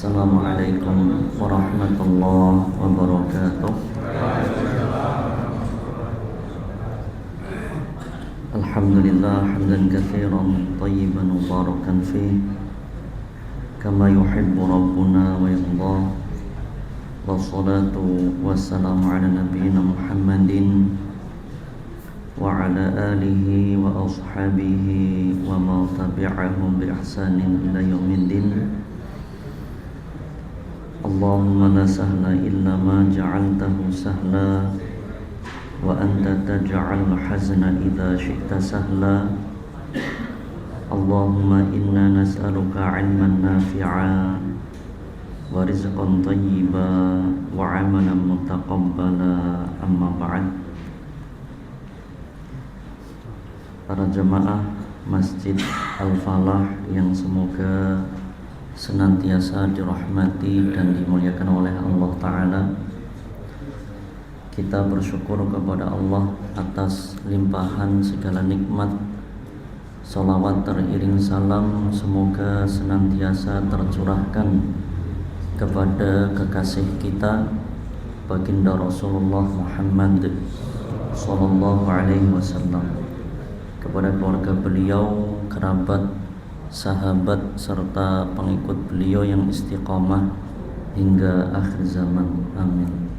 Assalamualaikum warahmatullahi wabarakatuh. Alhamdulillah hamdan katsiran thayyiban mubarakan fih kama yuhibbu rabbuna wa yarda. Wassalatu wassalamu ala nabiyyina Muhammadin wa ala alihi wa ashabihi wa man tabi'ahum bi ihsanin ila yaumiddin. Allahumma la sahla illa ma ja'altahu sahla wa anta taj'al hazna idza syi'ta sahla. Allahumma inna nas'aluka 'ilman nafi'a wa rizqan thayyiba wa 'amalan mutaqabbala, amma ba'd. Para jemaah Masjid Al-Falah yang semoga senantiasa dirahmati dan dimuliakan oleh Allah Ta'ala, kita bersyukur kepada Allah atas limpahan segala nikmat. Salawat teriring salam semoga senantiasa tercurahkan kepada kekasih kita baginda Rasulullah Muhammad sallallahu alaihi wasallam, kepada keluarga beliau, kerabat, sahabat serta pengikut beliau yang istiqamah hingga akhir zaman. Amin.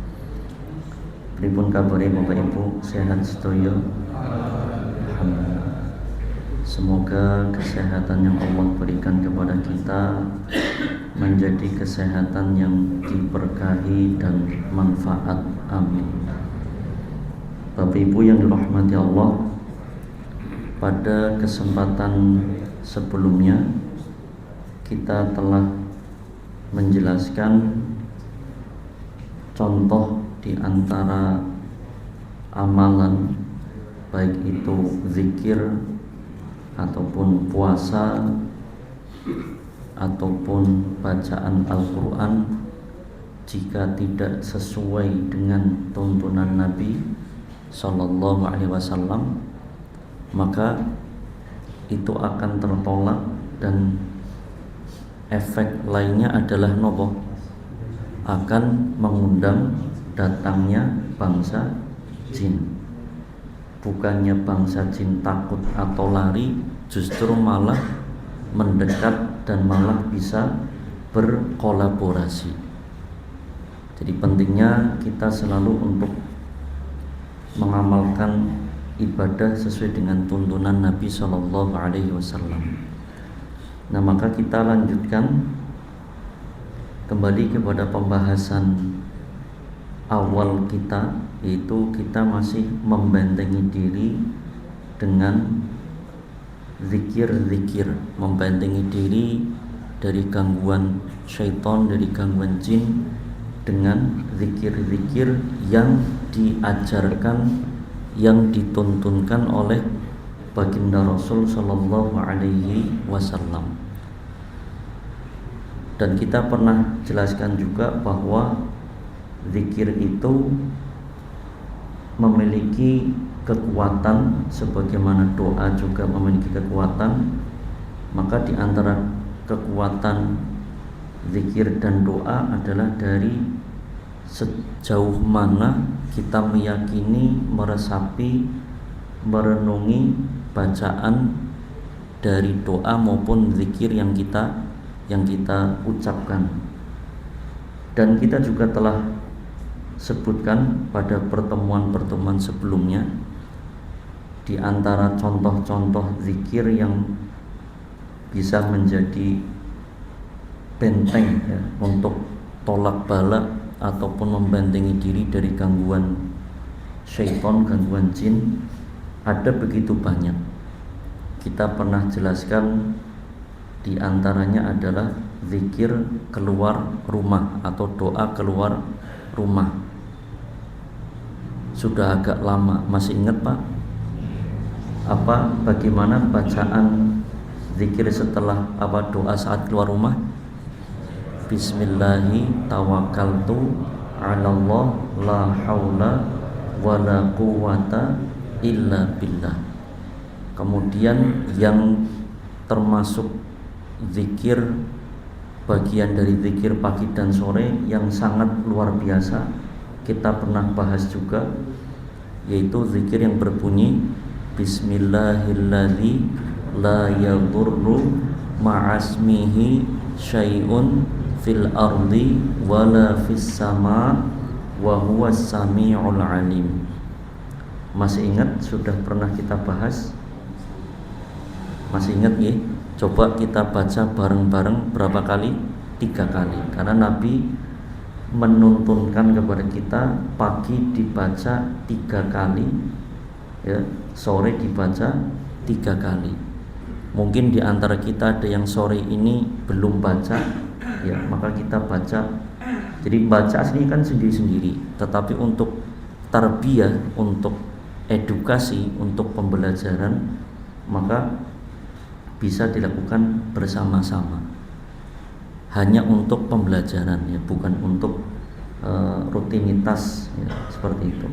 Pripun kabare Bapak Ibu, sehat sedaya? Alhamdulillah. Semoga kesehatan yang Allah berikan kepada kita menjadi kesehatan yang diberkahi dan manfaat. Amin. Bapak Ibu yang dirahmati Allah, pada kesempatan sebelumnya kita telah menjelaskan contoh di antara amalan, baik itu zikir ataupun puasa ataupun bacaan Al-Quran, jika tidak sesuai dengan tuntunan Nabi Sallallahu Alaihi Wasallam, maka itu akan tertolak dan efek lainnya adalah nopo, akan mengundang datangnya bangsa jin. Bukannya bangsa jin takut atau lari, justru malah mendekat dan malah bisa berkolaborasi. Jadi pentingnya kita selalu untuk mengamalkan ibadah sesuai dengan tuntunan Nabi Sallallahu Alaihi Wasallam. Nah, maka kita lanjutkan kembali kepada pembahasan awal kita, yaitu kita masih membentengi diri dengan zikir-zikir, membentengi diri dari gangguan syaitan, dari gangguan jin dengan zikir-zikir yang diajarkan, yang dituntunkan oleh baginda Rasul Sallallahu Alaihi Wasallam. Dan kita pernah jelaskan juga bahwa zikir itu memiliki kekuatan sebagaimana doa juga memiliki kekuatan. Maka di antara kekuatan zikir dan doa adalah dari sejauh mana kita meyakini, meresapi, merenungi bacaan dari doa maupun zikir yang kita ucapkan. Dan kita juga telah sebutkan pada pertemuan-pertemuan sebelumnya, di antara contoh-contoh zikir yang bisa menjadi benteng ya, untuk tolak bala ataupun membentengi diri dari gangguan syaitan, gangguan jin, ada begitu banyak. Kita pernah jelaskan di antaranya adalah zikir keluar rumah atau doa keluar rumah. Sudah agak lama, masih ingat Pak? Bagaimana bacaan zikir setelah doa saat keluar rumah? Bismillahi tawakkaltu 'alallah la haula wala quwwata illa billah. Kemudian yang termasuk zikir bagian dari zikir pagi dan sore yang sangat luar biasa. Kita pernah bahas juga, yaitu zikir yang berbunyi Bismillahilladzi la yadurru ma'asmihi syai'un fil ardi wala fis sama wa huwas sami'ul alim. Masih ingat sudah pernah kita bahas? Masih ingat ya? Coba kita baca bareng-bareng berapa kali? 3 kali. Karena Nabi menuntunkan kepada kita pagi dibaca 3 kali, ya, sore dibaca 3 kali. Mungkin di antara kita ada yang sore ini belum baca, ya, maka kita baca. Jadi baca asli kan sendiri-sendiri, tetapi untuk tarbiyah, untuk edukasi, untuk pembelajaran, maka bisa dilakukan bersama-sama. Hanya untuk pembelajaran, ya, bukan untuk rutinitas, ya, seperti itu.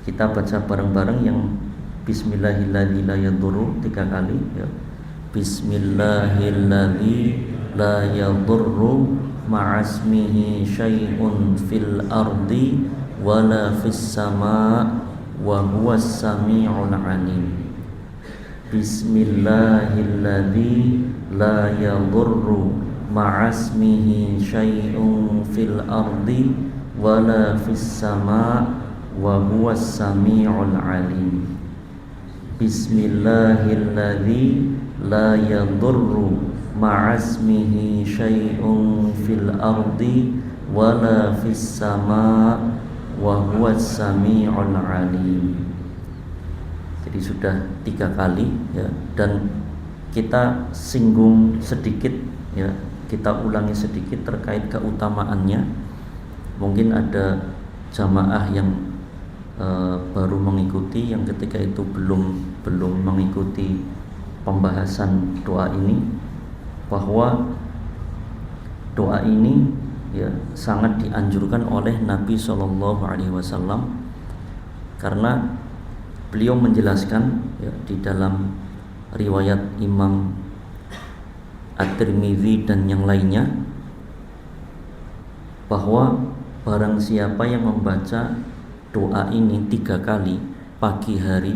Kita baca bareng-bareng yang Bismillahilladzi la yadurru 3 kali, ya. Bismillahilladzi la yadurru ma'asmihi syai'un fil ardi wala fis sama wa huwas sami'ul alim. Bismillahilladzi la yadurru ma'asmihi syai'un fil ardi wala fis sama wa huwas sami'ul alim. Bismillahilladzi la yadurru ma'asmihi syai'un fil ardi wala fis sama wa huwas sami'ul alim. Jadi sudah 3 kali, ya, dan kita singgung sedikit, ya, kita ulangi sedikit terkait keutamaannya. Mungkin ada jamaah yang baru mengikuti, yang ketika itu belum mengikuti pembahasan doa ini, bahwa doa ini, ya, sangat dianjurkan oleh Nabi SAW, karena beliau menjelaskan, ya, di dalam riwayat Imam At-Tirmidzi dan yang lainnya, bahwa barang siapa yang membaca doa ini 3 kali pagi hari,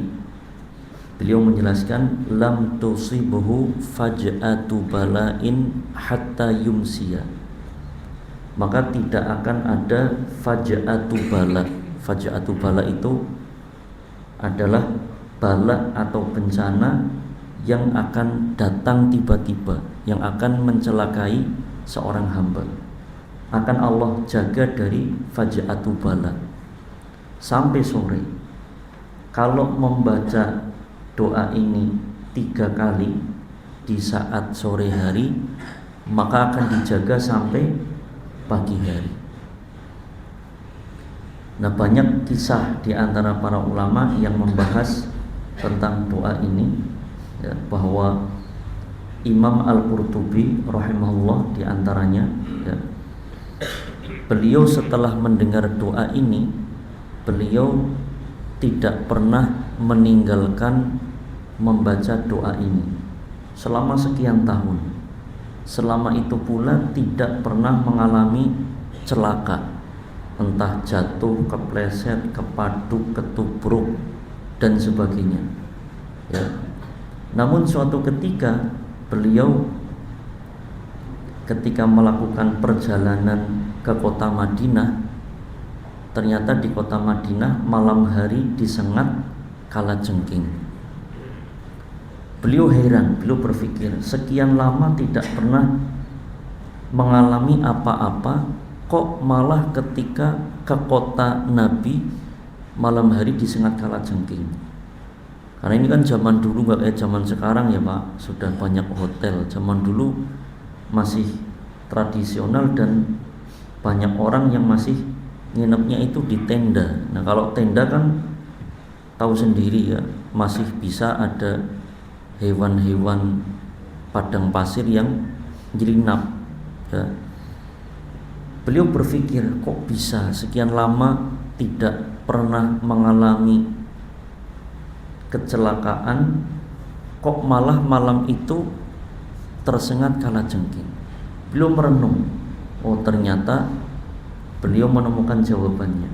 beliau menjelaskan lam tusibuhu faj'atu bala'in hatta yumsiya, maka tidak akan ada faj'atu bala. Faj'atu bala itu adalah bala atau bencana yang akan datang tiba-tiba, yang akan mencelakai seorang hamba. Akan Allah jaga dari faj'atu bala sampai sore. Kalau membaca doa ini 3 kali di saat sore hari, maka akan dijaga sampai pagi hari. Nah, banyak kisah di antara para ulama yang membahas tentang doa ini, ya, bahwa Imam Al-Qurtubi rahimahullah di antaranya, ya, beliau setelah mendengar doa ini, beliau tidak pernah meninggalkan membaca doa ini selama sekian tahun. Selama itu pula tidak pernah mengalami celaka, entah jatuh, kepleset, kepaduk, ketubruk, dan sebagainya, ya. Namun suatu ketika beliau ketika melakukan perjalanan ke kota Madinah, ternyata di kota Madinah malam hari disengat kalajengking. Beliau heran, beliau berpikir, sekian lama tidak pernah mengalami apa-apa, kok malah ketika ke kota Nabi malam hari disengat kalajengking. Karena ini kan zaman dulu nggak kayak zaman sekarang, ya Pak, sudah banyak hotel. Zaman dulu masih tradisional dan banyak orang yang masih nginepnya itu di tenda. Nah, kalau tenda kan tahu sendiri, ya, masih bisa ada hewan-hewan padang pasir yang menyelinap, ya. Beliau berpikir, kok bisa sekian lama tidak pernah mengalami kecelakaan, kok malah malam itu tersengat kalajengking. Beliau merenung, oh ternyata beliau menemukan jawabannya.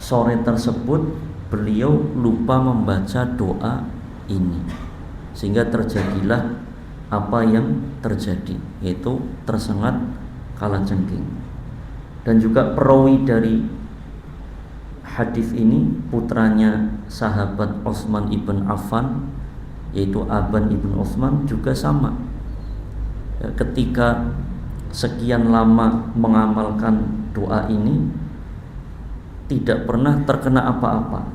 Sore tersebut beliau lupa membaca doa ini, sehingga terjadilah apa yang terjadi, yaitu tersengat kalajengking. Dan juga perawi dari hadis ini putranya sahabat Utsman ibn Affan, yaitu Aban ibn Utsman, juga sama. Ketika sekian lama mengamalkan doa ini tidak pernah terkena apa-apa,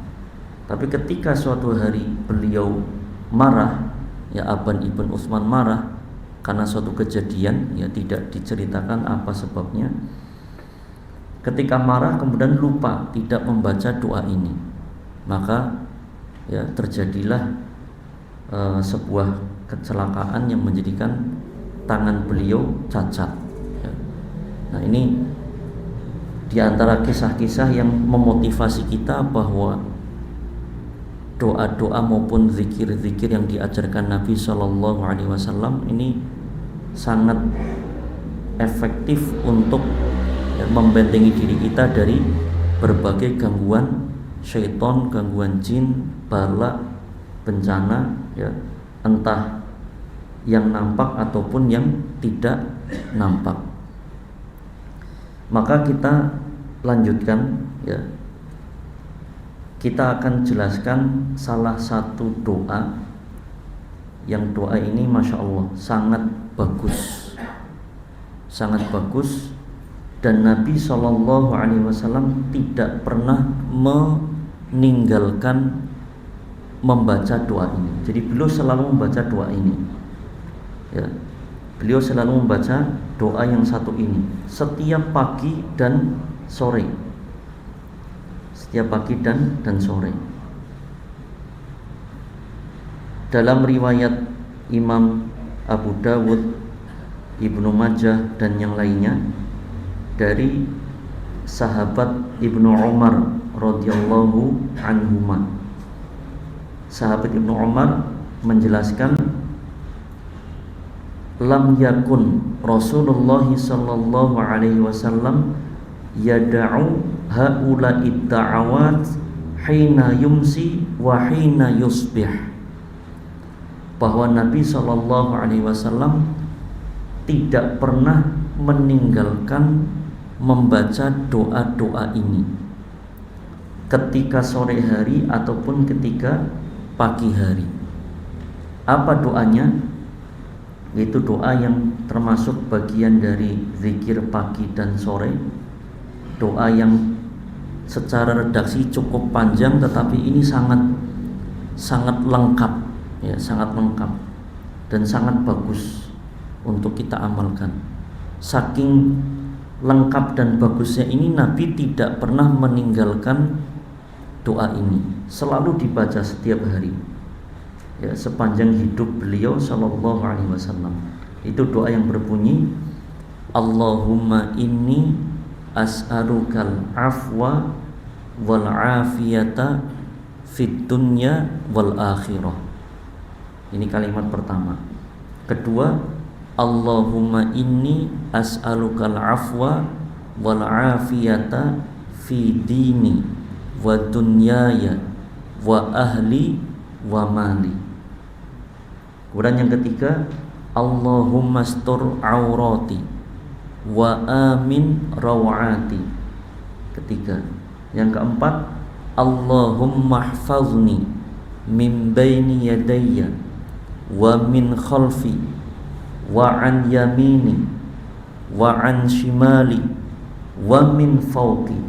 tapi ketika suatu hari beliau marah, ya Aban ibn Utsman marah karena suatu kejadian, ya tidak diceritakan apa sebabnya. Ketika marah kemudian lupa tidak membaca doa ini, maka ya terjadilah sebuah kecelakaan yang menjadikan tangan beliau cacat. Nah, ini diantara kisah-kisah yang memotivasi kita bahwa doa-doa maupun zikir-zikir yang diajarkan Nabi Shallallahu Alaihi Wasallam ini sangat efektif untuk membentengi diri kita dari berbagai gangguan syaitan, gangguan jin, bala, bencana, ya, entah yang nampak ataupun yang tidak nampak. Maka kita lanjutkan, ya. Kita akan jelaskan salah satu doa yang doa ini Masya Allah sangat bagus, dan Nabi SAW tidak pernah meninggalkan membaca doa ini. Jadi beliau selalu membaca doa ini, ya. Beliau selalu membaca doa yang satu ini setiap pagi dan sore. Setiap pagi dan sore. Dalam riwayat Imam Abu Dawud, Ibnu Majah dan yang lainnya dari sahabat Ibnu Umar radhiyallahu anhuma. Sahabat Ibnu Umar menjelaskan, lam yakun Rasulullah sallallahu alaihi wasallam yada'u haula'id da'awat hina yumsi wa hina yusbih. Bahwa Nabi sallallahu alaihi wasallam tidak pernah meninggalkan membaca doa-doa ini ketika sore hari ataupun ketika pagi hari. Apa doanya? Itu doa yang termasuk bagian dari zikir pagi dan sore. Doa yang secara redaksi cukup panjang, tetapi ini sangat lengkap, ya, sangat lengkap dan sangat bagus untuk kita amalkan. Saking lengkap dan bagusnya ini, Nabi tidak pernah meninggalkan doa ini, selalu dibaca setiap hari, ya, sepanjang hidup beliau Shallallahu Alaihi Wasallam. Itu doa yang berbunyi, Allahumma inni as'alukal afwa wal afiyata fid dunya wal akhirah. Ini kalimat pertama. Kedua, Allahumma inni as'alukal afwa wal afiyata fi dini wa dunyaya wa ahli wa mali. Kemudian yang ketiga, Allahumma astur aurati wa amin rawati. Ketiga. Yang keempat, Allahumma hfazni min baini yadayya wa min khalfi wa an yamini wa an shimali wa min fawqi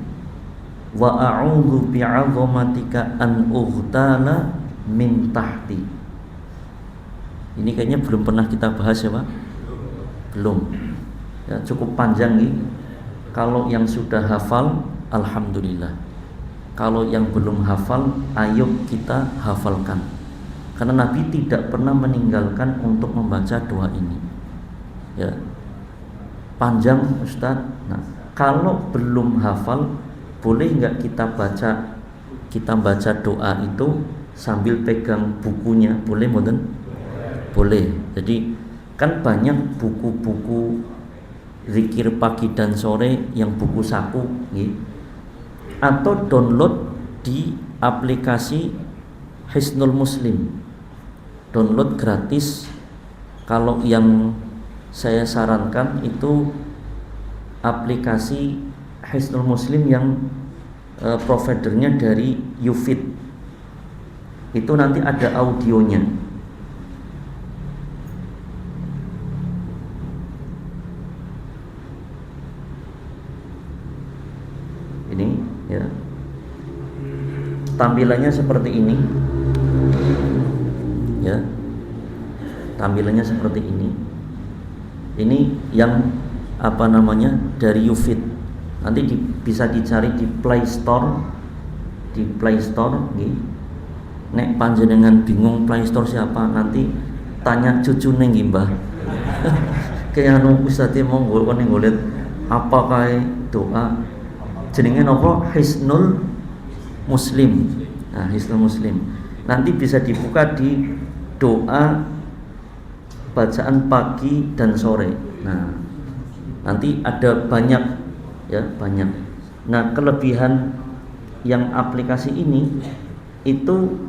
wa a'udzu bi'azamatika an ughtala min tahti. Ini kayaknya belum pernah kita bahas, ya Pak? Belum. Ya, cukup panjang nih. Kalau yang sudah hafal, alhamdulillah. Kalau yang belum hafal, ayo kita hafalkan. Karena Nabi tidak pernah meninggalkan untuk membaca doa ini. Ya. Panjang, Ustaz. Nah, kalau belum hafal, boleh nggak kita baca doa itu sambil pegang bukunya? Boleh, Moden? Boleh. Jadi Kan banyak buku-buku zikir pagi dan sore yang buku saku gitu. Atau download di aplikasi Hisnul Muslim, download gratis. Kalau yang saya sarankan itu aplikasi Hisnul Muslim yang providernya dari Ufit, itu nanti ada audionya. Ini ya, tampilannya seperti ini ya, tampilannya seperti ini. Ini yang apa namanya, dari Ufit. Nanti bisa dicari di Play Store, gitu. Nek panjenengan bingung Play Store siapa, nanti tanya cucune nggih Mbah. Kayak anu Ustaz monggo kon ngolet apa kae doa jenenge napa, Hisnul Muslim. Nah, Hisnul Muslim nanti bisa dibuka di doa bacaan pagi dan sore. Nah, nanti ada banyak ya, banyak. Nah, kelebihan yang aplikasi ini itu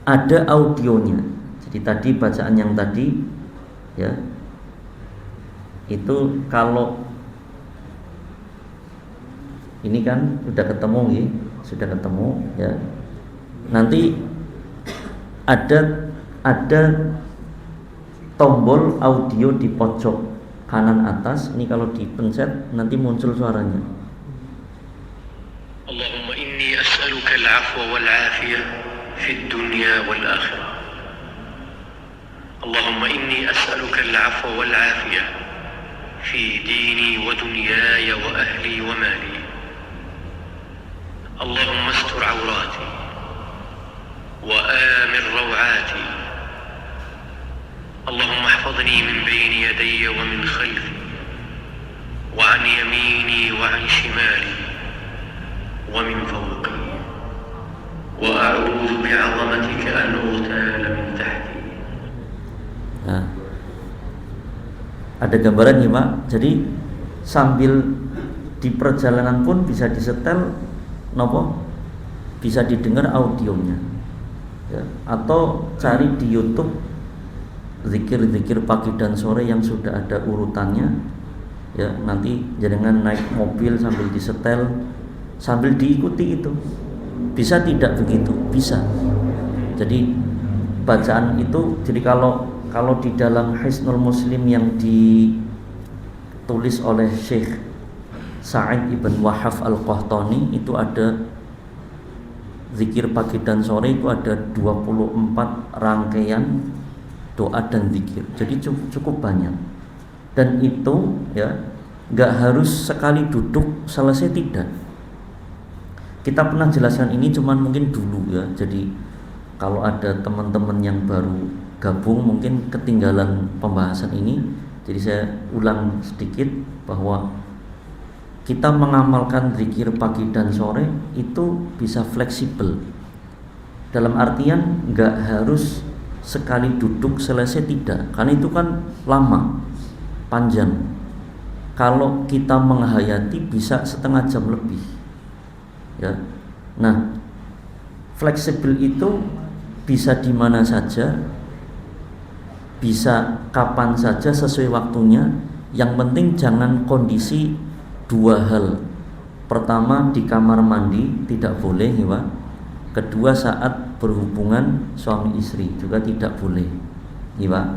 ada audionya. Jadi tadi bacaan yang tadi ya, itu kalau ini kan sudah ketemu ya, sudah ketemu ya. Nanti ada tombol audio di pojok kanan atas. Ini kalau dipencet nanti muncul suaranya. Allahumma inni as'aluka al-'afwa wal-'afiyah fid dunya wal-akhirah. Allahumma inni as'aluka al-'afwa wal-'afiyah fi dini wa dunyaya wa ahli wa mali. Allahumma astur 'awrati wa amir raw'ati. Allahumma ihfazni min bayni yadayya wa min khalfi wa 'an yamini wa 'an shimali wa min fawqi wa a'udzu bi'azamatika an ughtala min tahti. Nah, ada gambaran ya Pak. Jadi sambil di perjalanan pun bisa disetel nopo, bisa didengar audionya ya. Atau cari di YouTube zikir-zikir pagi dan sore yang sudah ada urutannya ya. Nanti jangan naik mobil sambil disetel, sambil diikuti itu. Bisa tidak begitu? Bisa. Jadi bacaan itu, jadi kalau di dalam Hisnul Muslim yang ditulis oleh Syekh Sa'id ibn Wahaf Al-Qahtani, itu ada zikir pagi dan sore, itu ada 24 rangkaian doa dan zikir. Jadi cukup banyak. Dan itu ya nggak harus sekali duduk selesai, tidak. Kita pernah jelaskan ini cuman mungkin dulu ya. Jadi kalau ada teman-teman yang baru gabung mungkin ketinggalan pembahasan ini, jadi saya ulang sedikit bahwa kita mengamalkan zikir pagi dan sore itu bisa fleksibel. Dalam artian nggak harus sekali duduk selesai, tidak. Karena itu kan lama, panjang. Kalau kita menghayati bisa setengah jam lebih. Ya. Nah, fleksibel itu bisa di mana saja, bisa kapan saja sesuai waktunya. Yang penting jangan kondisi dua hal. Pertama, di kamar mandi tidak boleh ya Pak. Kedua, saat berhubungan suami istri juga tidak boleh ya Pak.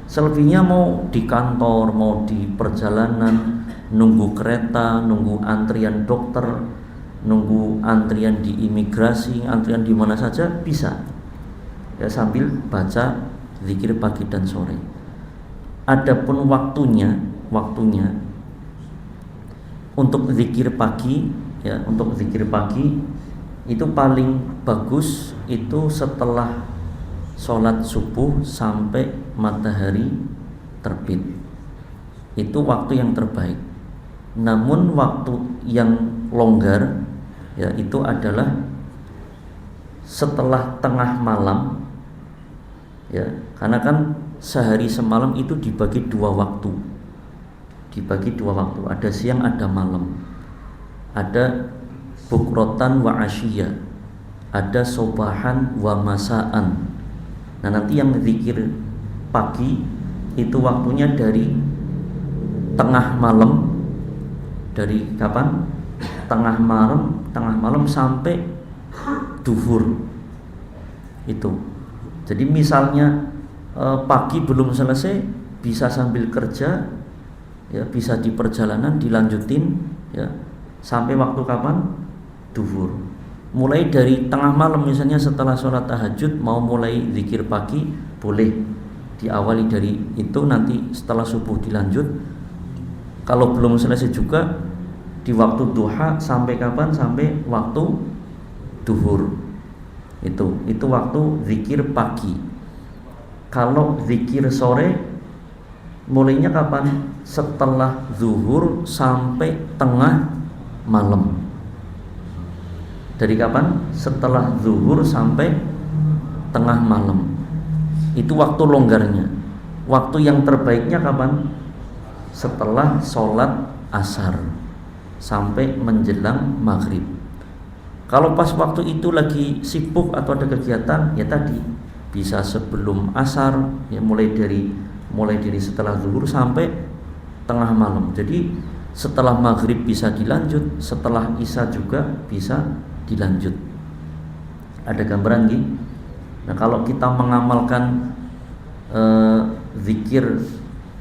Selebihnya mau di kantor, mau di perjalanan, nunggu kereta, nunggu antrian dokter, nunggu antrian di imigrasi, antrian di mana saja bisa ya, sambil baca zikir pagi dan sore. Adapun waktunya untuk zikir pagi ya, untuk zikir pagi itu paling bagus itu setelah sholat subuh sampai matahari terbit. Itu waktu yang terbaik. Namun waktu yang longgar ya itu adalah setelah tengah malam ya, karena kan sehari semalam itu dibagi dua waktu. Ada siang, ada malam. Ada bukrotan wa asyiyah, ada sobahan wa masaan. Nah, nanti yang zikir pagi itu waktunya dari tengah malam. Dari kapan? Tengah malam sampai duhur. Itu. Jadi misalnya pagi belum selesai, bisa sambil kerja, ya, bisa di perjalanan dilanjutin, ya, sampai waktu kapan? Duhur. Mulai dari tengah malam misalnya setelah sholat tahajud mau mulai zikir pagi, boleh diawali dari itu, nanti setelah subuh dilanjut. Kalau belum selesai juga di waktu duha sampai kapan? Sampai waktu duhur. Itu waktu zikir pagi. Kalau zikir sore mulainya kapan? Setelah zuhur sampai tengah malam. Dari kapan? Setelah zuhur sampai tengah malam. Itu waktu longgarnya. Waktu yang terbaiknya kapan? Setelah sholat asar sampai menjelang maghrib. Kalau pas waktu itu lagi sibuk atau ada kegiatan, ya tadi bisa sebelum asar, ya mulai dari setelah zuhur sampai tengah malam. Jadi setelah maghrib bisa dilanjut, setelah isya juga bisa dilanjut. Ada gambaran gitu. Nah, kalau kita mengamalkan zikir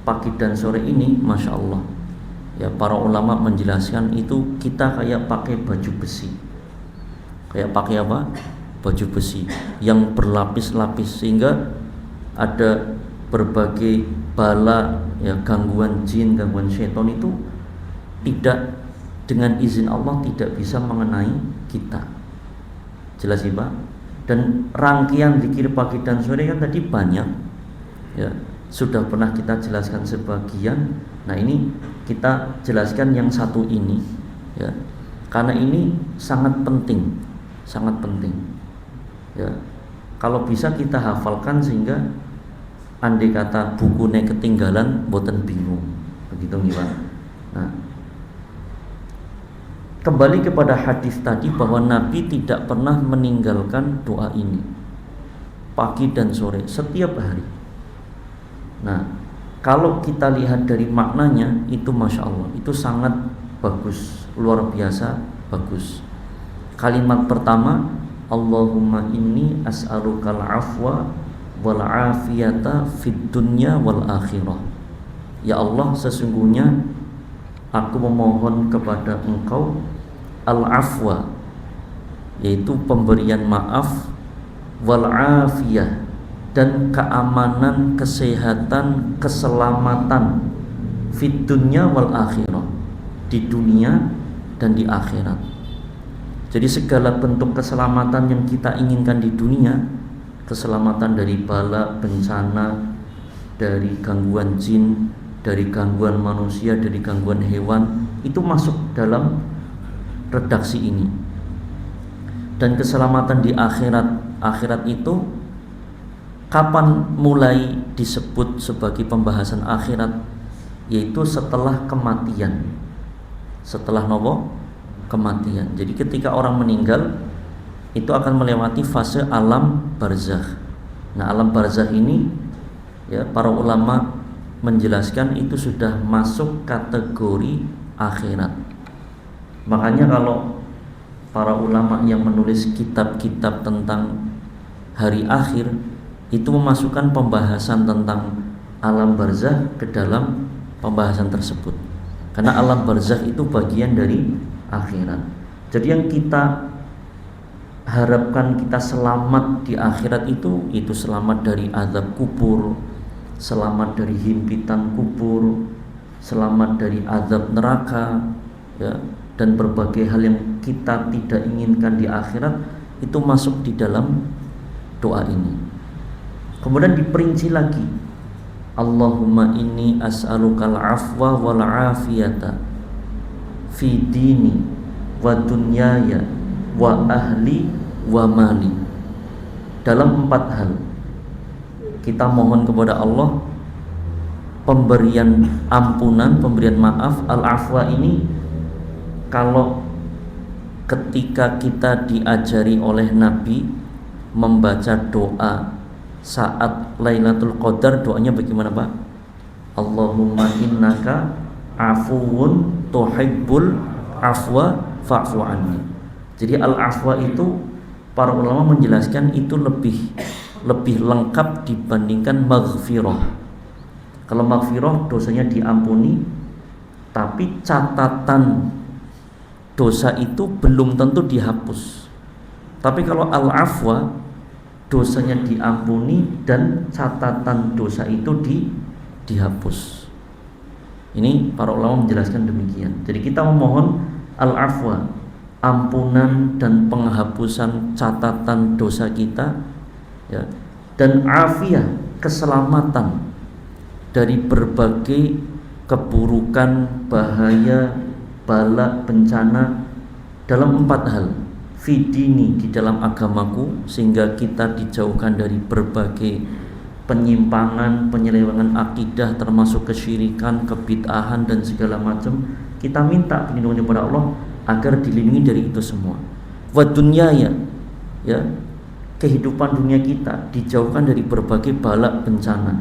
pagi dan sore ini, masya Allah, ya, para ulama menjelaskan itu kita kayak pakai baju besi. Kayak pakai apa? Baju besi yang berlapis-lapis, sehingga ada berbagai bala, ya, gangguan jin, gangguan syaitan itu tidak, dengan izin Allah, tidak bisa mengenai kita. Jelas ya Pak? Dan rangkaian zikir pagi dan sore kan tadi banyak, ya, sudah pernah kita jelaskan sebagian. Nah, ini kita jelaskan yang satu ini, ya, karena ini sangat penting, ya. Kalau bisa kita hafalkan sehingga andai kata bukunya ketinggalan, boten bingung, begitu nih Pak. Nah, kembali kepada hadis tadi bahwa Nabi tidak pernah meninggalkan doa ini pagi dan sore setiap hari. Nah, kalau kita lihat dari maknanya itu masya Allah, itu sangat bagus, luar biasa bagus. Kalimat pertama, Allahumma inni as'alukal afwa wal afiyata fid dunya wal akhirah. Ya Allah, sesungguhnya aku memohon kepada Engkau al-afwa, yaitu pemberian maaf, wal afiyah, dan keamanan, kesehatan, keselamatan, fid dunya wal akhirah, di dunia dan di akhirat. Jadi segala bentuk keselamatan yang kita inginkan di dunia, keselamatan dari bala, bencana, dari gangguan jin, dari gangguan manusia, dari gangguan hewan, itu masuk dalam redaksi ini. Dan keselamatan di akhirat itu kapan mulai disebut sebagai pembahasan akhirat? Yaitu setelah kematian. Setelah nopo? Kematian. Jadi ketika orang meninggal itu akan melewati fase alam barzakh. Nah, alam barzakh ini, ya, para ulama menjelaskan itu sudah masuk kategori akhirat. Makanya kalau para ulama yang menulis kitab-kitab tentang hari akhir itu memasukkan pembahasan tentang alam barzakh ke dalam pembahasan tersebut. Karena alam barzakh itu bagian dari akhirat. Jadi yang kita harapkan kita selamat di akhirat itu selamat dari azab kubur, selamat dari himpitan kubur, selamat dari azab neraka, ya, dan berbagai hal yang kita tidak inginkan di akhirat itu masuk di dalam doa ini. Kemudian diperinci lagi, Allahumma inni as'alukal afwa wal afiyata fi dini wa dunyaya wa ahli wa mali, dalam 4 hal. kita mohon kepada Allah pemberian ampunan, pemberian maaf. Al-afwa ini kalau ketika kita diajari oleh Nabi membaca doa saat Lailatul Qadar, doanya bagaimana Pak? Allahumma innaka afuwun tuhibbul afwa fa'fu anni. Jadi al-afwa itu para ulama menjelaskan itu lebih lengkap dibandingkan maghfirah. Kalau maghfirah dosanya diampuni, tapi catatan dosa itu belum tentu dihapus. Tapi kalau al-afwa, dosanya diampuni dan catatan dosa itu dihapus. Ini para ulama menjelaskan demikian. Jadi kita memohon al-afwa, ampunan dan penghapusan catatan dosa kita, ya, dan afiyah, keselamatan dari berbagai keburukan, bahaya, bala, bencana dalam 4 hal. Fidini, di dalam agamaku, sehingga kita dijauhkan dari berbagai penyimpangan, penyelewengan akidah, termasuk kesyirikan, kebid'ahan dan segala macam. Kita minta perlindungan kepada Allah agar dilindungi dari itu semua. Wa dunyaya, ya, kehidupan dunia kita dijauhkan dari berbagai bala bencana,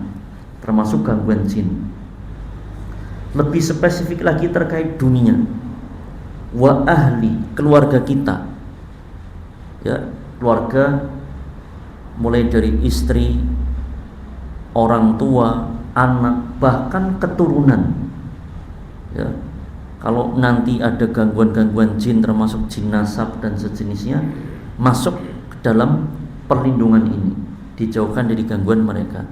termasuk gangguan jin. Lebih spesifik lagi terkait dunia, wa ahli, keluarga kita, ya, keluarga mulai dari istri, orang tua, anak, bahkan keturunan, ya. Kalau nanti ada gangguan-gangguan jin, termasuk jin nasab dan sejenisnya, masuk ke dalam perlindungan ini, dijauhkan dari gangguan mereka.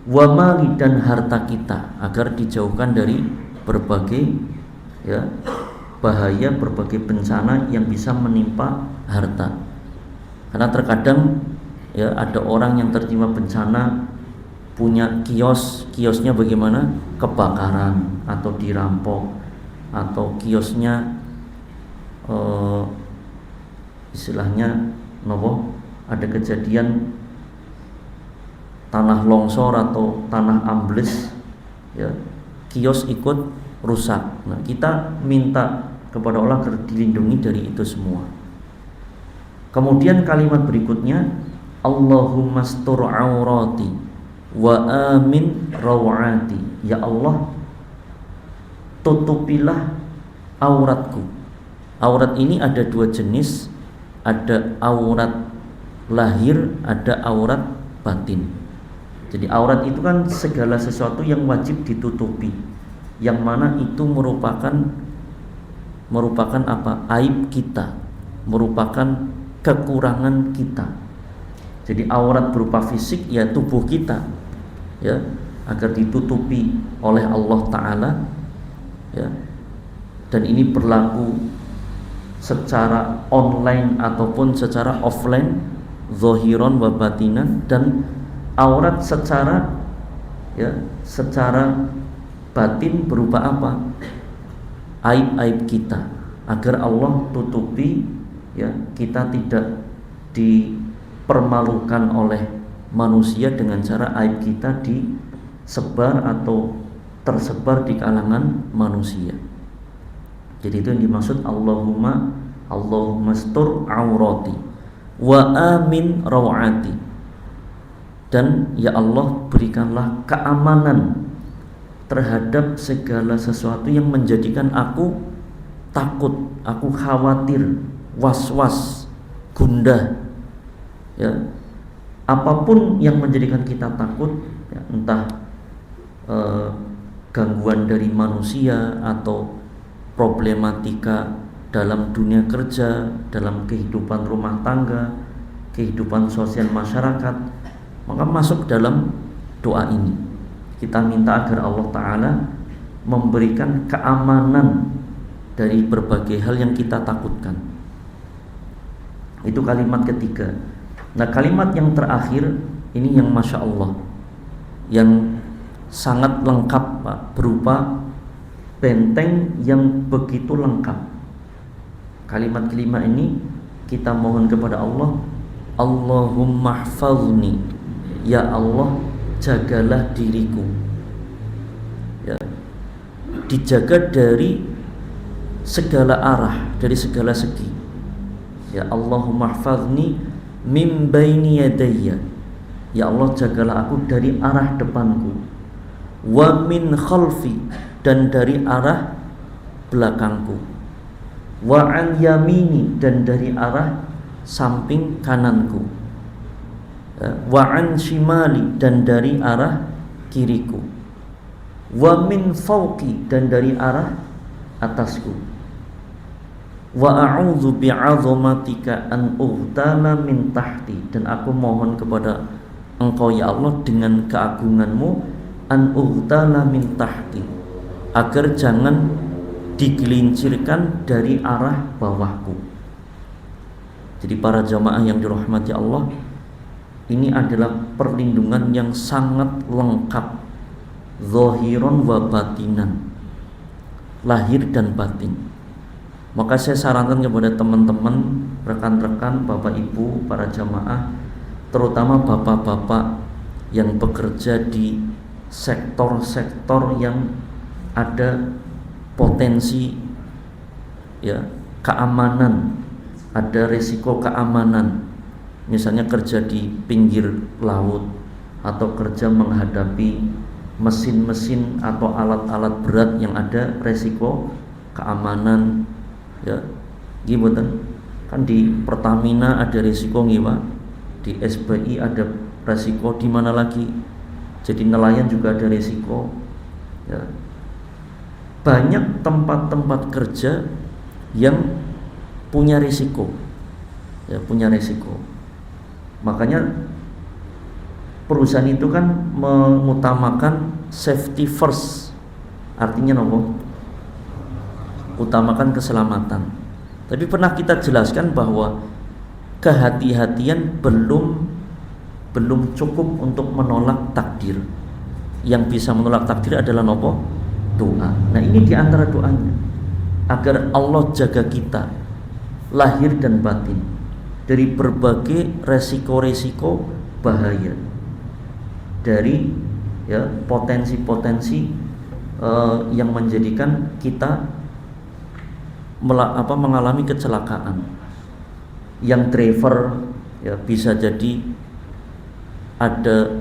Wa mali, dan harta kita, agar dijauhkan dari berbagai, ya, bahaya, berbagai bencana yang bisa menimpa harta. Karena terkadang, ya, ada orang yang tertimpa bencana, punya kiosnya bagaimana? Kebakaran atau dirampok, atau kiosnya istilahnya nopo, ada kejadian tanah longsor atau tanah ambles, ya, kios ikut rusak. Nah, kita minta kepada Allah agar dilindungi dari itu semua. Kemudian kalimat berikutnya, Allahumma astur aurati wa amin rawati. Ya Allah, tutupilah auratku. Aurat ini ada 2 jenis, ada aurat lahir, ada aurat batin. Jadi aurat itu kan segala sesuatu yang wajib ditutupi, yang mana itu merupakan apa? Aib kita, merupakan kekurangan kita. Jadi aurat berupa fisik, ya, tubuh kita, ya, agar ditutupi oleh Allah Ta'ala, ya. Dan ini berlaku secara online ataupun secara offline, zahiran wa batinan. Dan aurat secara, ya, secara batin berupa apa? Aib-aib kita, agar Allah tutupi, ya, kita tidak dipermalukan oleh manusia dengan cara aib kita disebar atau tersebar di kalangan manusia. Jadi itu yang dimaksud Allahumma astur aurati wa amin rawati. Dan ya Allah, berikanlah keamanan terhadap segala sesuatu yang menjadikan aku takut, aku khawatir, was-was, gundah, ya. Apapun yang menjadikan kita takut, ya, entah gangguan dari manusia atau problematika dalam dunia kerja, dalam kehidupan rumah tangga, kehidupan sosial masyarakat, maka masuk dalam doa ini. Kita minta agar Allah Ta'ala memberikan keamanan dari berbagai hal yang kita takutkan. Itu kalimat ketiga. Nah, kalimat yang terakhir ini yang Masya Allah, yang sangat lengkap, Pak, berupa benteng yang begitu lengkap. Kalimat kelima ini kita mohon kepada Allah, Allahumma hfazni, ya Allah jagalah diriku, ya, dijaga dari segala arah, dari segala segi. Ya Allahumma hfazni min baini yadayya, ya Allah jagalah aku dari arah depanku, wa min khalfi, dan dari arah belakangku, wa an yamini, dan dari arah samping kananku, wa an shimali, dan dari arah kiriku, wa min fawqi, dan dari arah atasku, wa a'udzu bi'azamatika an ughtala min tahti, dan aku mohon kepada Engkau ya Allah dengan keagunganmu, an ughtala min tahti, agar jangan digelincirkan dari arah bawahku. Jadi para jamaah yang dirahmati Allah, ini adalah perlindungan yang sangat lengkap, zahiron wa batinan, lahir dan batin. Maka saya sarankan kepada teman-teman, rekan-rekan, bapak ibu, para jamaah, terutama bapak-bapak yang bekerja di sektor-sektor yang ada potensi, ya, keamanan, ada risiko keamanan, misalnya kerja di pinggir laut atau kerja menghadapi mesin-mesin atau alat-alat berat yang ada risiko keamanan, ya, gimana kan di Pertamina ada risiko gimana, di SBI ada risiko, di mana lagi, jadi nelayan juga ada risiko, ya. Banyak tempat-tempat kerja yang punya risiko, ya, punya risiko. Makanya perusahaan itu kan mengutamakan safety first, artinya apa? Utamakan keselamatan. Tapi pernah kita jelaskan bahwa kehati-hatian belum cukup untuk menolak takdir. Yang bisa menolak takdir adalah apa? Doa. Nah ini diantara doanya, agar Allah jaga kita lahir dan batin dari berbagai resiko-resiko bahaya, dari, ya, potensi-potensi yang menjadikan kita mengalami kecelakaan. Yang driver, ya, bisa jadi ada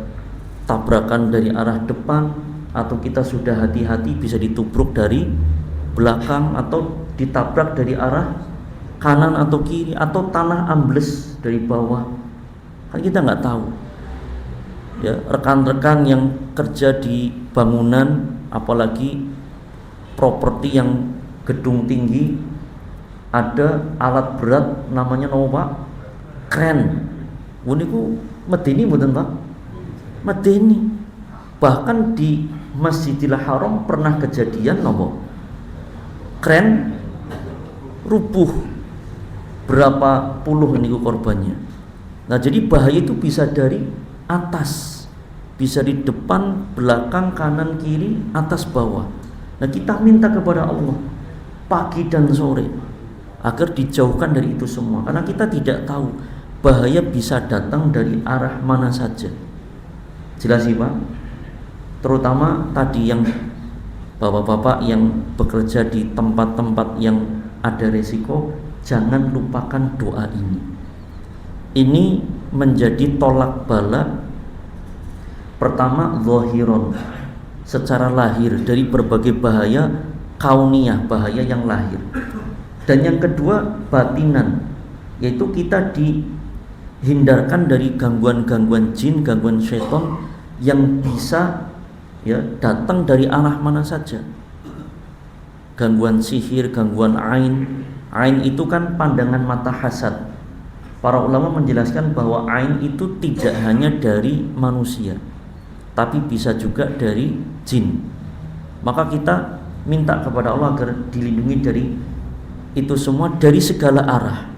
tabrakan dari arah depan, atau kita sudah hati-hati bisa ditubruk dari belakang, atau ditabrak dari arah kanan atau kiri, atau tanah ambles dari bawah, kan kita nggak tahu, ya. Rekan-rekan yang kerja di bangunan, apalagi properti yang gedung tinggi, ada alat berat namanya Pak, kren. Uniku medeni mboten Pak? Medeni. Bahkan di Masjidil Haram pernah kejadian nopo, kren rubuh, berapa puluh niku korbannya. Nah jadi bahaya itu bisa dari atas, bisa di depan, belakang, kanan, kiri, atas, bawah. Nah kita minta kepada Allah pagi dan sore agar dijauhkan dari itu semua, karena kita tidak tahu bahaya bisa datang dari arah mana saja. Jelas sih Pak? Terutama tadi yang bapak-bapak yang bekerja di tempat-tempat yang ada resiko, jangan lupakan doa ini. Ini menjadi tolak bala pertama, zahiron, secara lahir, dari berbagai bahaya kauniyah, bahaya yang lahir. Dan yang kedua, batinan, yaitu kita dihindarkan dari gangguan-gangguan jin, gangguan syaitan yang bisa, ya, datang dari arah mana saja. Gangguan sihir, gangguan ain. Ain itu kan pandangan mata hasad. Para ulama menjelaskan bahwa ain itu tidak hanya dari manusia, tapi bisa juga dari jin. Maka kita minta kepada Allah agar dilindungi dari itu semua, dari segala arah.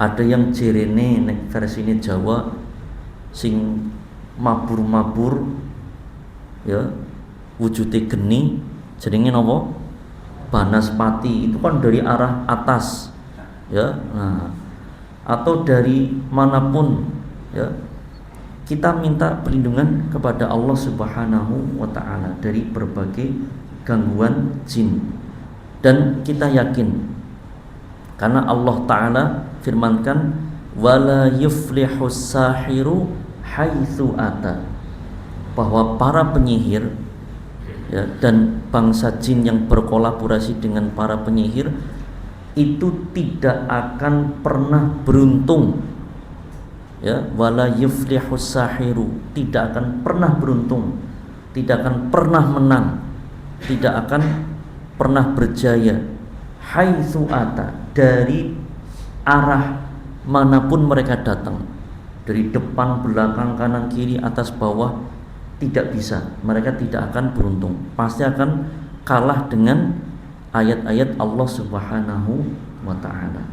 Ada yang jerene, nek versine Jawa, sing mabur-mabur, ya, wujudnya geni, jenenge napa? Banaspati, itu kan dari arah atas, ya. Nah, atau dari manapun, ya, kita minta perlindungan kepada Allah Subhanahu wa taala dari berbagai gangguan jin. Dan kita yakin karena Allah taala firmankan wala yuflihus sahiru haitsu ata, bahwa para penyihir ya, dan bangsa jin yang berkolaborasi dengan para penyihir itu tidak akan pernah beruntung. Ya, wala yuflihus sahiru, tidak akan pernah beruntung, tidak akan pernah menang, tidak akan pernah berjaya. Haitsu ata, dari arah manapun mereka datang, dari depan, belakang, kanan, kiri, atas, bawah, tidak bisa. Mereka tidak akan beruntung, pasti akan kalah dengan ayat-ayat Allah Subhanahu wa taala.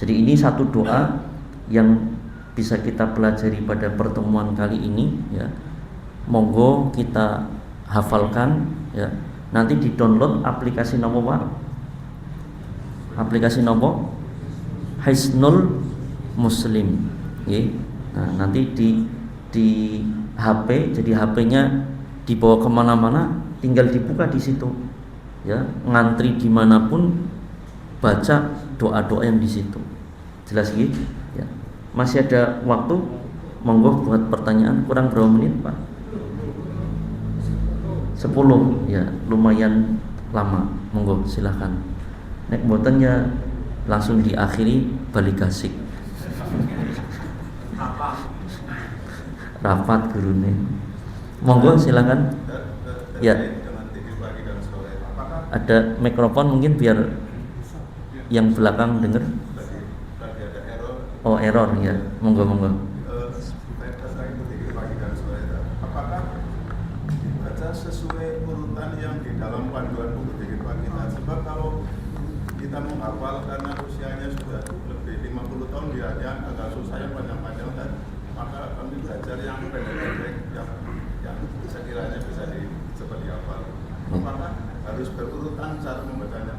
Jadi ini satu doa yang bisa kita pelajari pada pertemuan kali ini ya. Monggo kita hafalkan ya. Nanti di-download aplikasi nopo Pak? Aplikasi nopo? Hisnul Muslim. Ya. Nah, nanti di HP, jadi HP-nya dibawa kemana-mana, tinggal dibuka di situ. Ya, ngantri dimanapun, baca doa-doa yang di situ. Jelas gitu? Ya. Masih ada waktu, monggo buat pertanyaan. Kurang berapa menit Pak? 10 ya, lumayan lama. Monggo silahkan. Nek mboten ya langsung diakhiri balik gasik. Rapat gurune. Monggo silahkan. Ya. Ada mikrofon mungkin biar yang belakang dengar. Oh, error ya. Monggo. Apakah dibaca sesuai urutan yang di dalam panduan buku zikir pagi? Sebab kalau kita menghafal karena usianya sudah lebih 50 tahun dia agak susah yang panjang-panjang, dan maka kami belajar yang pendek-pendek yang sekiranya bisa seperti hafal. Apakah harus berurutan cara membacanya?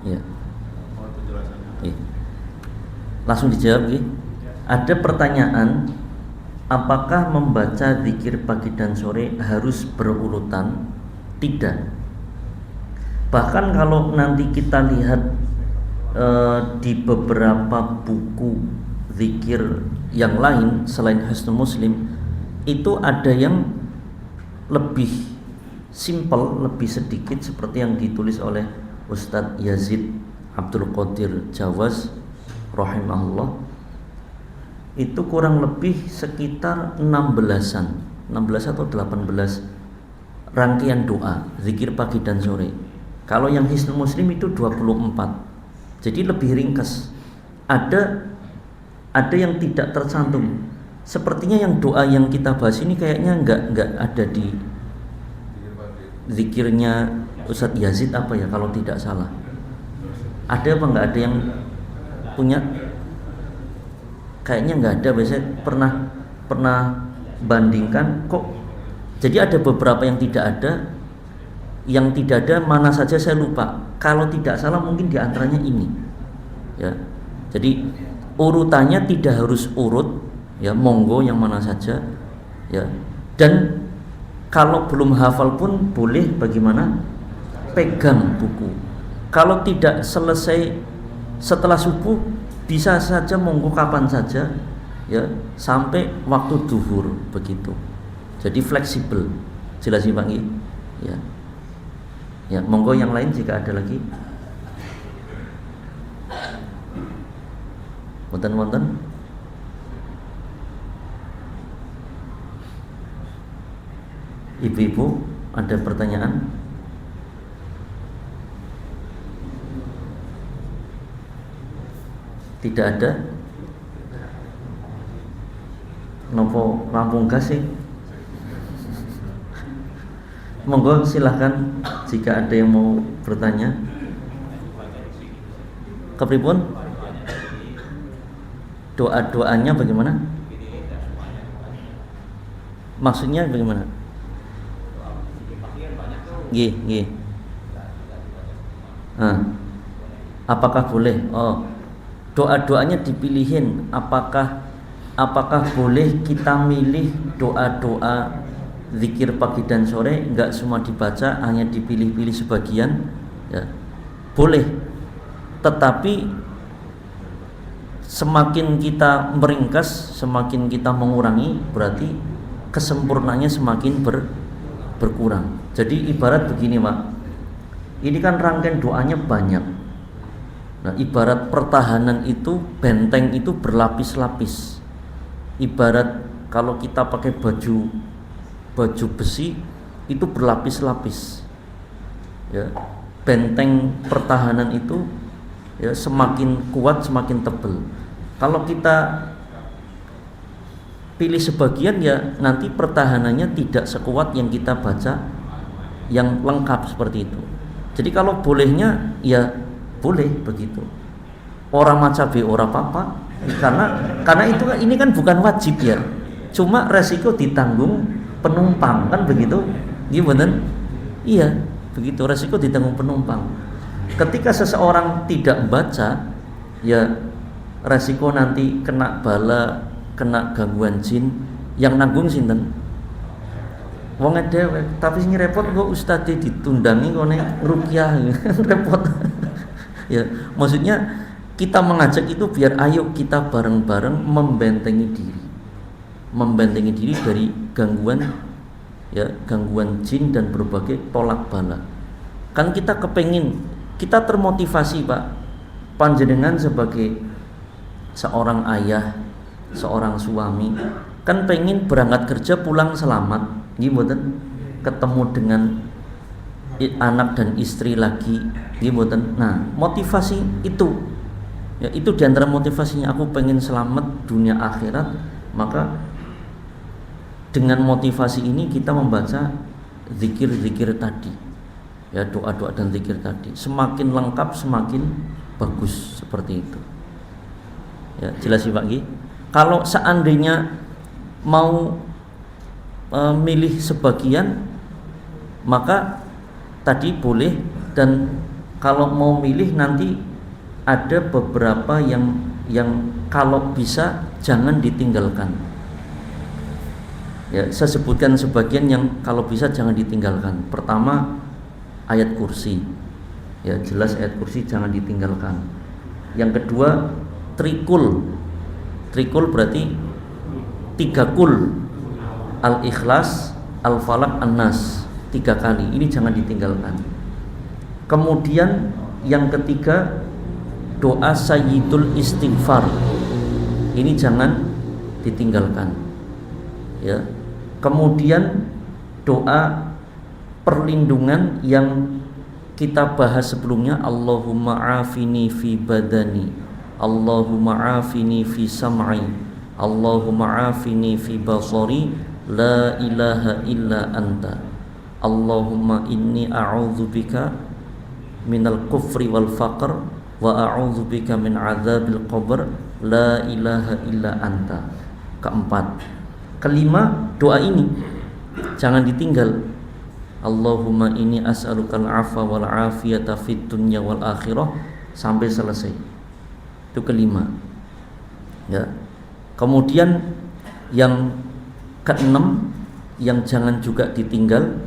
Ya. Mohon penjelasannya. Ya. Langsung dijawab ya. Ada pertanyaan, apakah membaca zikir pagi dan sore harus berurutan? Tidak. Bahkan kalau nanti kita lihat di beberapa buku zikir yang lain selain Hisnul Muslim, itu ada yang lebih simple, lebih sedikit, seperti yang ditulis oleh Ustadz Yazid Abdul Qadir Jawaz rahimahullah. Itu kurang lebih sekitar 16 atau 18 rangkaian doa zikir pagi dan sore. Kalau yang Hisnul Muslim itu 24. Jadi lebih ringkas. Ada yang tidak tercantum. Sepertinya yang doa yang kita bahas ini kayaknya enggak ada di zikirnya Ustadz Yazid apa ya kalau tidak salah. Ada apa enggak ada yang punya? Kayaknya enggak ada. Biasanya pernah bandingkan kok. Jadi ada beberapa yang tidak ada. Yang tidak ada mana saja saya lupa. Kalau tidak salah mungkin diantaranya ini. Ya. Jadi urutannya tidak harus urut. Ya, monggo yang mana saja. Ya. Dan kalau belum hafal pun boleh bagaimana? Pegang buku. Kalau tidak selesai setelah subuh, bisa saja monggo kapan saja. Ya, sampai waktu zuhur begitu. Jadi fleksibel. Jelas Pak Nggih? Ya. Ya, monggo yang lain jika ada lagi. Wonten. Ibu-ibu, ada pertanyaan? Tidak ada? Nopo rampung gas sih? Monggo silahkan jika ada yang mau bertanya. Kepripun? Doa-doanya bagaimana? Maksudnya bagaimana? Nggih. Apakah boleh? Oh, doa-doanya dipilihin. Apakah apakah boleh kita milih doa-doa zikir pagi dan sore, enggak semua dibaca, hanya dipilih-pilih sebagian? Ya, boleh. Tetapi semakin kita meringkas, semakin kita mengurangi, berarti kesempurnaannya semakin berkurang. Jadi ibarat begini, Pak. Ini kan rangkaian doanya banyak. Nah, ibarat pertahanan itu, benteng itu berlapis-lapis. Ibarat kalau kita pakai baju besi itu berlapis-lapis. Ya, benteng pertahanan itu ya semakin kuat, semakin tebal. Kalau kita pilih sebagian, ya nanti pertahanannya tidak sekuat yang kita baca yang lengkap seperti itu. Jadi kalau bolehnya ya boleh begitu. Orang maca be ora apa-apa, karena itu ini kan bukan wajib ya. Cuma resiko ditanggung penumpang kan begitu. Gimana? Iya, begitu, resiko ditanggung penumpang. Ketika seseorang tidak baca, ya resiko nanti kena bala, kena gangguan jin, yang nanggung sinten? Wong dhewe. Tapi sing repot kok ustadz ditundangi kok ruqyah repot. Ya, maksudnya kita mengajak itu biar ayo kita bareng-bareng membentengi diri dari gangguan, ya gangguan jin dan berbagai tolak bala. Kan kita kepengin, kita termotivasi Pak, panjenengan sebagai seorang ayah, seorang suami, kan pengen berangkat kerja pulang selamat, gimana? Ketemu dengan anak dan istri lagi, gimana? Nah, motivasi itu, ya itu diantara motivasinya, aku pengen selamat dunia akhirat. Maka dengan motivasi ini kita membaca zikir-zikir tadi, ya doa-doa dan zikir tadi, semakin lengkap semakin bagus, seperti itu. Ya, jelas sih Pak Gi. Kalau seandainya mau milih sebagian, maka tadi boleh, dan kalau mau milih nanti ada beberapa yang kalau bisa jangan ditinggalkan. Ya, saya sebutkan sebagian yang kalau bisa jangan ditinggalkan. Pertama, ayat kursi. Ya, jelas ayat kursi jangan ditinggalkan. Yang kedua, trikul. Trikul berarti 3 kul. Al-Ikhlas, Al-Falaq, An-Nas, 3 kali. Ini jangan ditinggalkan. Kemudian yang ketiga, doa Sayyidul Istighfar. Ini jangan ditinggalkan. Ya. Kemudian doa perlindungan yang kita bahas sebelumnya, Allahumma afini fi badani, Allahumma afini fi sam'i, Allahumma afini fi basari, la ilaha illa anta, Allahumma inni a'udzubika minal kufri wal faqr wa a'udzubika min adzabil qabr, la ilaha illa anta. Keempat. Kelima, doa ini jangan ditinggal. Allahumma inni as'alukal afa wal afiyata fid dunya wal akhirah, sampai selesai. Itu kelima. Ya. Kemudian yang keenam yang jangan juga ditinggal,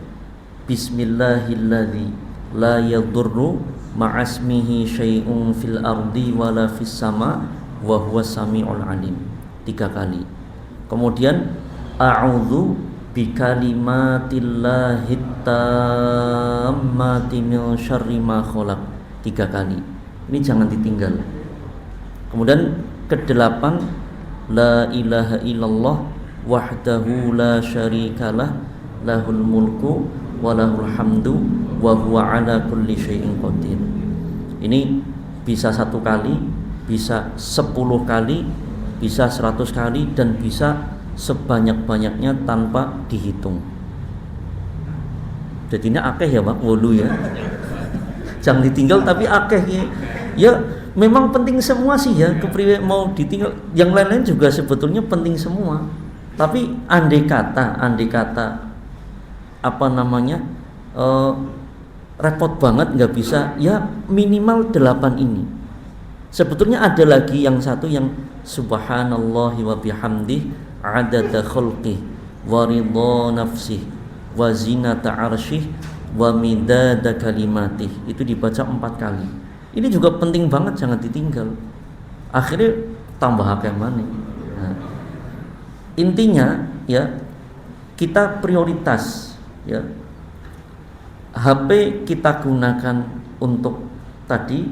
bismillahilladzi la yadurru ma'asmihi syai'un fil ardi wala fis sama wa huwas samiul alim, 3 kali. Kemudian a'udzu bikalimatillahi tammati min syarri ma khalaq, 3 kali. Ini jangan ditinggal. Kemudian ke-8, la ilaha illallah wahdahu la syarikalah, lahul mulku wa lahul hamdu wa huwa ala kulli syai'in qadir. Ini bisa 1 kali, bisa 10 kali, bisa 100 kali, dan bisa sebanyak-banyaknya tanpa dihitung. Jadinya akeh ya Pak, wolu ya. Jangan ditinggal tapi akeh ya. Ya memang penting semua sih ya, kepriwe mau ditinggal. Yang lain-lain juga sebetulnya penting semua. Tapi andai kata apa namanya, repot banget nggak bisa, ya minimal 8 ini. Sebetulnya ada lagi yang satu yang subhanallahi wa bihamdih adada khalqih wa ridha nafsih wa zinata arsyih wa midada kalimatih. Itu dibaca 4 kali. Ini juga penting banget, jangan ditinggal. Akhirnya tambah akeh maneh. Nah, intinya ya, kita prioritas ya. HP kita gunakan untuk tadi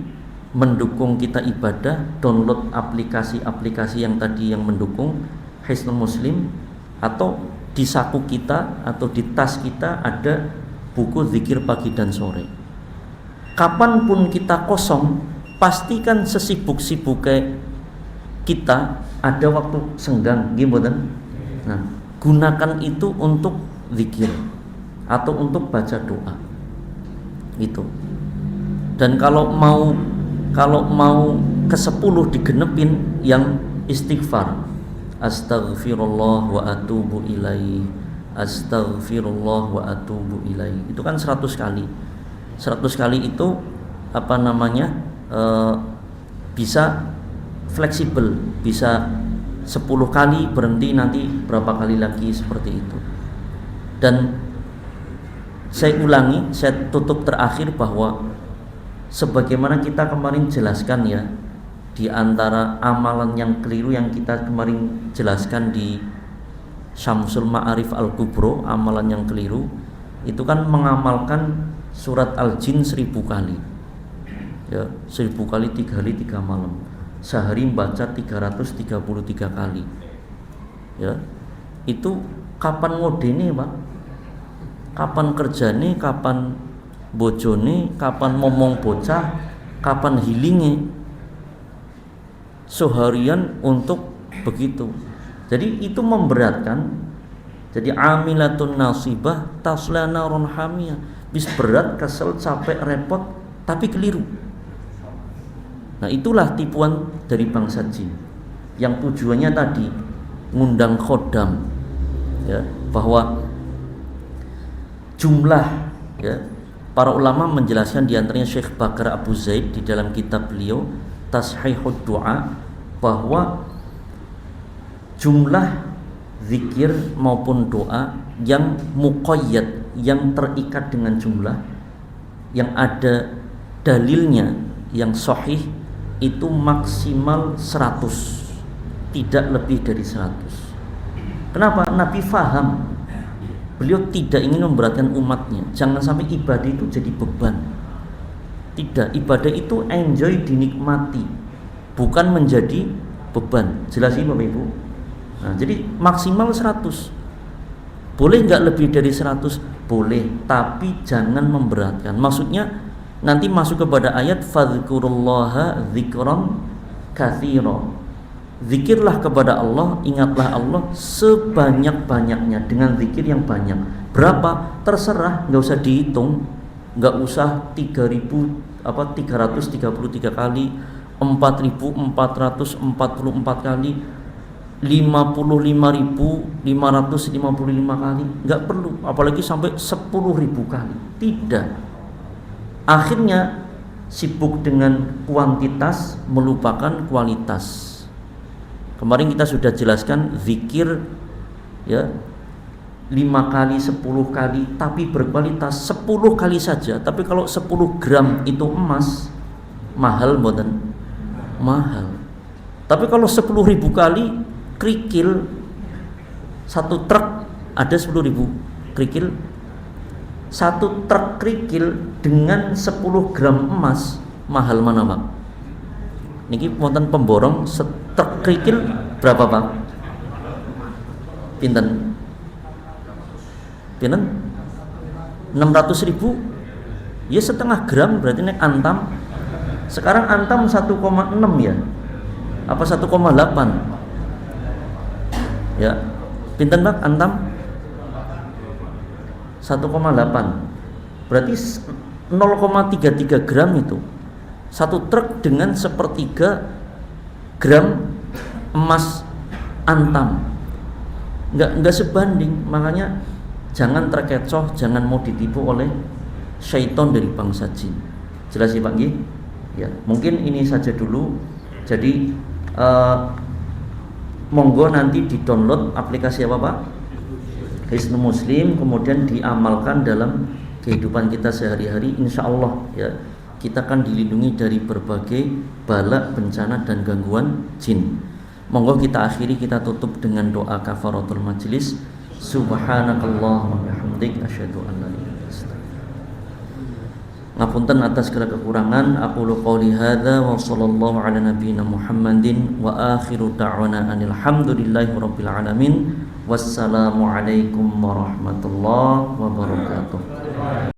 mendukung kita ibadah, download aplikasi-aplikasi yang tadi yang mendukung Hisnul Muslim, atau di saku kita atau di tas kita ada buku zikir pagi dan sore. Kapanpun kita kosong, pastikan sesibuk-sibuknya kita ada waktu senggang, gimana? Nah, gunakan itu untuk zikir atau untuk baca doa. Itu. Dan kalau mau ke-10 digenepin yang istighfar. Astaghfirullah wa atubu ilaih. Astaghfirullah wa atubu ilaih. Itu kan 100 kali. 100 kali itu bisa fleksibel, bisa 10 kali berhenti, nanti berapa kali lagi, seperti itu. Dan saya ulangi, saya tutup terakhir bahwa sebagaimana kita kemarin jelaskan ya, di antara amalan yang keliru yang kita kemarin jelaskan di Syamsul Ma'arif Al-Kubro, amalan yang keliru itu kan mengamalkan surat Al-Jin 1000 kali ya, 1000 kali 3 hari 3 malam, sehari membaca 333 kali ya. Itu kapan ngodene Pak? Kapan kerjane, kapan bojone, kapan momong bocah, kapan healinge, seharian untuk begitu. Jadi itu memberatkan. Jadi amilatun nasibah tasla narun hamiyah. Bis berat, kesel, capek, repot, tapi keliru. Nah, itulah tipuan dari bangsa jin yang tujuannya tadi ngundang khodam ya, bahwa jumlah ya, para ulama menjelaskan, diantaranya Syekh Bakar Abu Zaid di dalam kitab beliau Tashihud Du'a, bahwa jumlah zikir maupun doa yang muqayyad, yang terikat dengan jumlah, yang ada dalilnya, yang sahih, itu maksimal 100, tidak lebih dari 100. Kenapa? Nabi faham, beliau tidak ingin memberatkan umatnya. Jangan sampai ibadah itu jadi beban. Tidak, ibadah itu enjoy, dinikmati, bukan menjadi beban. Jelas ini Bapak Ibu? Nah, jadi maksimal 100. Boleh nggak lebih dari 100? Boleh, tapi jangan memberatkan. Maksudnya nanti masuk kepada ayat fadhkurullaha dzikran katsira. Zikirlah kepada Allah, ingatlah Allah sebanyak-banyaknya, dengan zikir yang banyak. Berapa? Terserah, nggak usah dihitung, nggak usah 3.333 kali, 4.444 kali, 55.555 kali, nggak perlu, apalagi sampai 10.000 kali. Tidak. Akhirnya sibuk dengan kuantitas, melupakan kualitas. Kemarin kita sudah jelaskan zikir ya 5 kali, 10 kali, tapi berkualitas. 10 kali saja, tapi kalau 10 gram itu emas, mahal mboten? Mahal. Tapi kalau 10.000 kali kerikil, 1 truk ada 10.000 kerikil, 1 truk kerikil dengan 10 gram emas, mahal mana Pak? Niki wonten pemborong setruk kerikil berapa Pak? Pinten? 600.000? Ya setengah gram, berarti nek antam. Sekarang antam 1,6 ya? Apa 1,8? Ya. Pinten Pak antam? 1,8. Berarti 0,33 gram itu. 1 truk dengan 1/3 gram emas antam. Enggak sebanding. Makanya jangan terkecoh, jangan mau ditipu oleh syaitan dari bangsa jin. Jelas ya Pak nggih? Ya, mungkin ini saja dulu. Jadi monggo nanti di-download aplikasi apa Pak? Hisnul Muslim, kemudian diamalkan dalam kehidupan kita sehari-hari. Insya Allah ya, kita akan dilindungi dari berbagai bala, bencana dan gangguan jin. Monggo kita akhiri, kita tutup dengan doa kafaratul majlis. Subhanakallahumma bihamdik asyhadu an la ilaha illa anta. Ngapunten atas segala kekurangan. Aqulu qouli hadza wa sallallahu ala nabiyyina Muhammadin wa akhiru da'wana anil hamdulillahi rabbil alamin. Wassalamu alaikum warahmatullahi wabarakatuh.